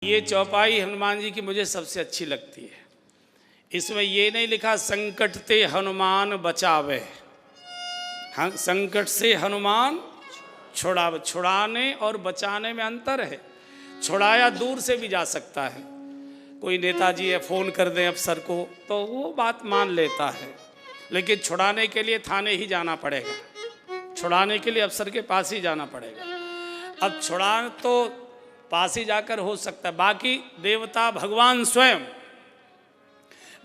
ये चौपाई हनुमान जी की मुझे सबसे अच्छी लगती है। इसमें ये नहीं लिखा संकट ते हनुमान बचावे, हाँ, संकट से हनुमान छुड़ावे। छुड़ाने और बचाने में अंतर है। छुड़ाया दूर से भी जा सकता है, कोई नेताजी है फ़ोन कर दें अफसर को तो वो बात मान लेता है, लेकिन छुड़ाने के लिए थाने ही जाना पड़ेगा, छुड़ाने के लिए अफसर के पास ही जाना पड़ेगा। अब छुड़ा तो पास ही जाकर हो सकता है, बाकी देवता भगवान स्वयं,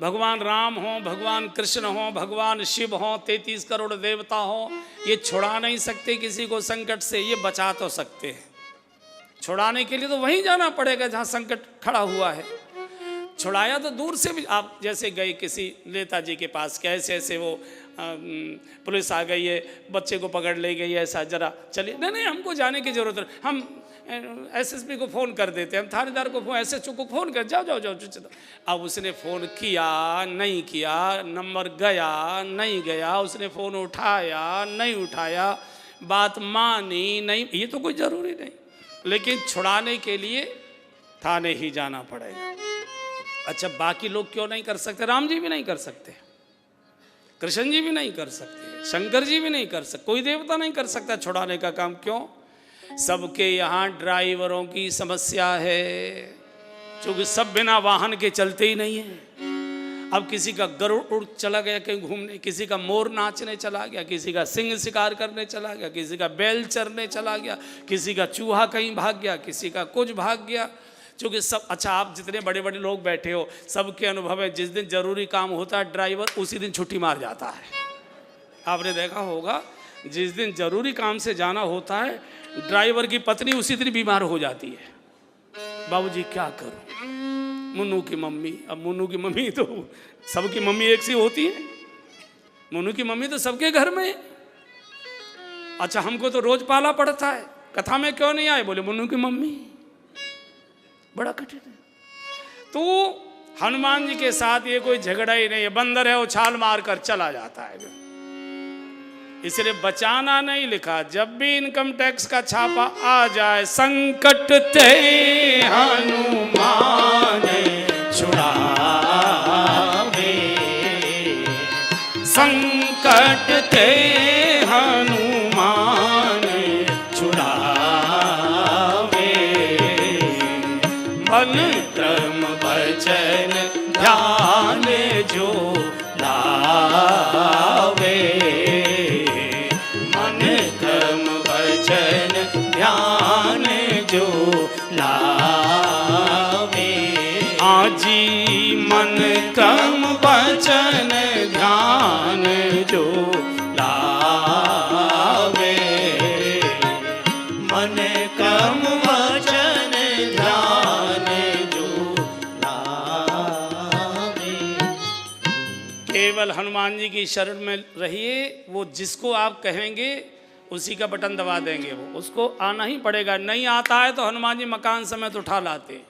भगवान राम हो, भगवान कृष्ण हो, भगवान शिव हो, 33 करोड़ देवता हो, ये छुड़ा नहीं सकते किसी को संकट से, ये बचा तो सकते हैं। छुड़ाने के लिए तो वहीं जाना पड़ेगा जहाँ संकट खड़ा हुआ है। छुड़ाया तो दूर से भी, आप जैसे गए किसी नेताजी के पास, कैसे ऐसे वो पुलिस आ गई है, बच्चे को पकड़ ले गई है, ऐसा जरा चलिए, नहीं नहीं हमको जाने की ज़रूरत नहीं, हम एसएसपी को फ़ोन कर देते हैं, हम थानेदार को फ़ोन, एसएचओ को फ़ोन कर, जाओ जाओ जाओ। अब उसने फ़ोन किया नहीं किया, नंबर गया नहीं गया, उसने फ़ोन उठाया नहीं उठाया, बात मानी नहीं, ये तो कोई ज़रूरी नहीं, लेकिन छुड़ाने के लिए थाने ही जाना पड़ेगा। अच्छा, बाकी लोग क्यों नहीं कर सकते? राम जी भी नहीं कर सकते, कृष्ण जी भी नहीं कर सकते, शंकर जी भी नहीं कर सकते, कोई देवता नहीं कर सकता छुड़ाने का काम। क्यों? सबके यहाँ ड्राइवरों की समस्या है, क्योंकि सब बिना वाहन के चलते ही नहीं है। अब किसी का गरुड़ उड़ चला गया कहीं घूमने, किसी का मोर नाचने चला गया, किसी का सिंह शिकार करने चला गया, किसी का बैल चरने चला गया, किसी का चूहा कहीं भाग गया, किसी का कुछ भाग गया, क्योंकि सब। अच्छा, आप जितने बड़े बड़े लोग बैठे हो, सबके अनुभव है, जिस दिन जरूरी काम होता है ड्राइवर उसी दिन छुट्टी मार जाता है। आपने देखा होगा, जिस दिन जरूरी काम से जाना होता है ड्राइवर की पत्नी उसी दिन बीमार हो जाती है। बाबूजी क्या करूं, मुन्नू की मम्मी। अब मुन्नू की मम्मी तो सबकी मम्मी एक सी होती है, मुन्नू की मम्मी तो सबके घर में है। अच्छा, हमको तो रोज पाला पड़ता है, कथा में क्यों नहीं आए? बोले मुन्नू की मम्मी, बड़ा कठिन है। तो हनुमान जी के साथ ये कोई झगड़ा ही नहीं है, बंदर है वो छाल मार कर चला जाता है, इसलिए बचाना नहीं लिखा। जब भी इनकम टैक्स का छापा आ जाए, संकट ते हनुमान छुड़ावे, संकट ते हनुमान छुड़ावे, मन क्रम वचन ध्यान जो लावे, ध्यान जो लावे, आजी मन क्रम वचन ध्यान जो लावे, मन क्रम वचन ध्यान जो लावे। केवल हनुमान जी की शरण में रहिए, वो जिसको आप कहेंगे उसी का बटन दबा देंगे, वो उसको आना ही पड़ेगा। नहीं आता है तो हनुमान जी मकान समेत उठा लाते।